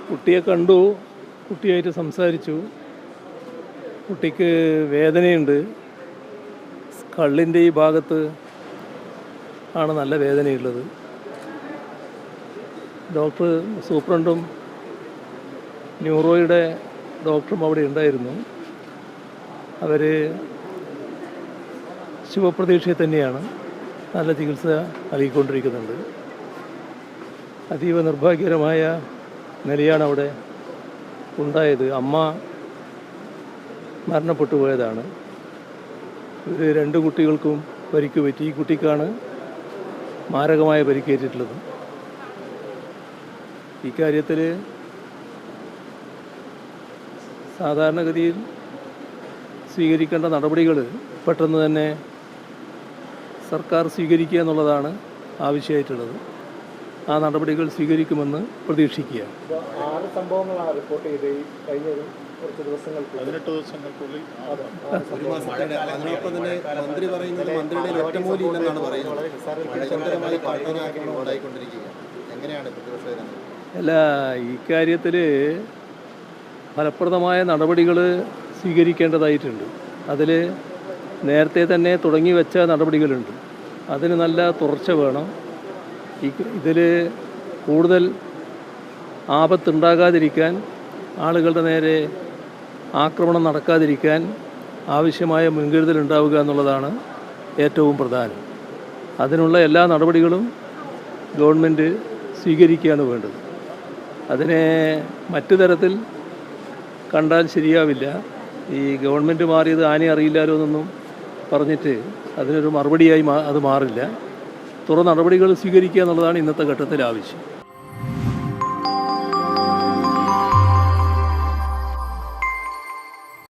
കുട്ടിയെ കണ്ടു, കുട്ടിയായിട്ട് സംസാരിച്ചു. കുട്ടിക്ക് വേദനയുണ്ട്. കള്ളിൻ്റെ ഈ ഭാഗത്ത് ആണ് നല്ല വേദനയുള്ളത്. ഡോക്ടർ സൂപ്രണ്ടും ന്യൂറോയുടെ ഡോക്ടറും അവിടെ ഉണ്ടായിരുന്നു. അവർ ശുഭപ്രതീക്ഷയിൽ തന്നെയാണ്, നല്ല ചികിത്സ നൽകിക്കൊണ്ടിരിക്കുന്നുണ്ട്. അതീവ നിർഭാഗ്യകരമായ നിലയാണ് അവിടെ ഉണ്ടായത്. അമ്മ മരണപ്പെട്ടു പോയതാണ്. ഇവർ 2 കുട്ടികൾക്കും പരിക്ക് പറ്റി. ഈ കുട്ടിക്കാണ് മാരകമായ പരിക്കേറ്റിട്ടുള്ളത്. ഇക്കാര്യത്തിൽ സാധാരണഗതിയിൽ സ്വീകരിക്കേണ്ട നടപടികൾ പെട്ടെന്ന് തന്നെ സർക്കാർ സ്വീകരിക്കുക എന്നുള്ളതാണ് ആവശ്യമായിട്ടുള്ളത്. ആ നടപടികൾ സ്വീകരിക്കുമെന്ന് പ്രതീക്ഷിക്കുക. 6 സംഭവങ്ങളാണ് റിപ്പോർട്ട് ചെയ്ത് കഴിഞ്ഞ കുറച്ച് ദിവസങ്ങൾക്ക് 18 ദിവസങ്ങൾക്കുള്ളിൽ. അതിനൊപ്പം തന്നെ മന്ത്രി പറയുന്നത് മന്ത്രിയുടെ ഒറ്റമൂലി ഇല്ലെന്നാണ് പറയുന്നത്. എങ്ങനെയാണ് പ്രതിപക്ഷം? അല്ല, ഇക്കാര്യത്തിൽ ഫലപ്രദമായ നടപടികൾ സ്വീകരിക്കേണ്ടതായിട്ടുണ്ട്. അതിൽ നേരത്തെ തന്നെ തുടങ്ങി വെച്ച നടപടികളുണ്ട്. അതിന് നല്ല തുടർച്ച വേണം. ഇതിൽ കൂടുതൽ ആപത്തുണ്ടാകാതിരിക്കാൻ, ആളുകളുടെ നേരെ ആക്രമണം നടക്കാതിരിക്കാൻ ആവശ്യമായ മുൻകരുതൽ ഉണ്ടാവുക എന്നുള്ളതാണ് ഏറ്റവും പ്രധാനം. അതിനുള്ള എല്ലാ നടപടികളും ഗവൺമെൻറ് സ്വീകരിക്കുകയാണ് വേണ്ടത്. അതിനെ മറ്റു തരത്തിൽ കണ്ടാൽ ശരിയാവില്ല. ഈ ഗവൺമെൻറ് മാറിയത് ആനെ അറിയില്ലാലോ എന്നൊന്നും പറഞ്ഞിട്ട് അതിനൊരു മറുപടിയായി അത് മാറില്ല. തുടർ നടപടികൾ സ്വീകരിക്കുക എന്നുള്ളതാണ് ഇന്നത്തെ ഘട്ടത്തിൽ ആവശ്യം.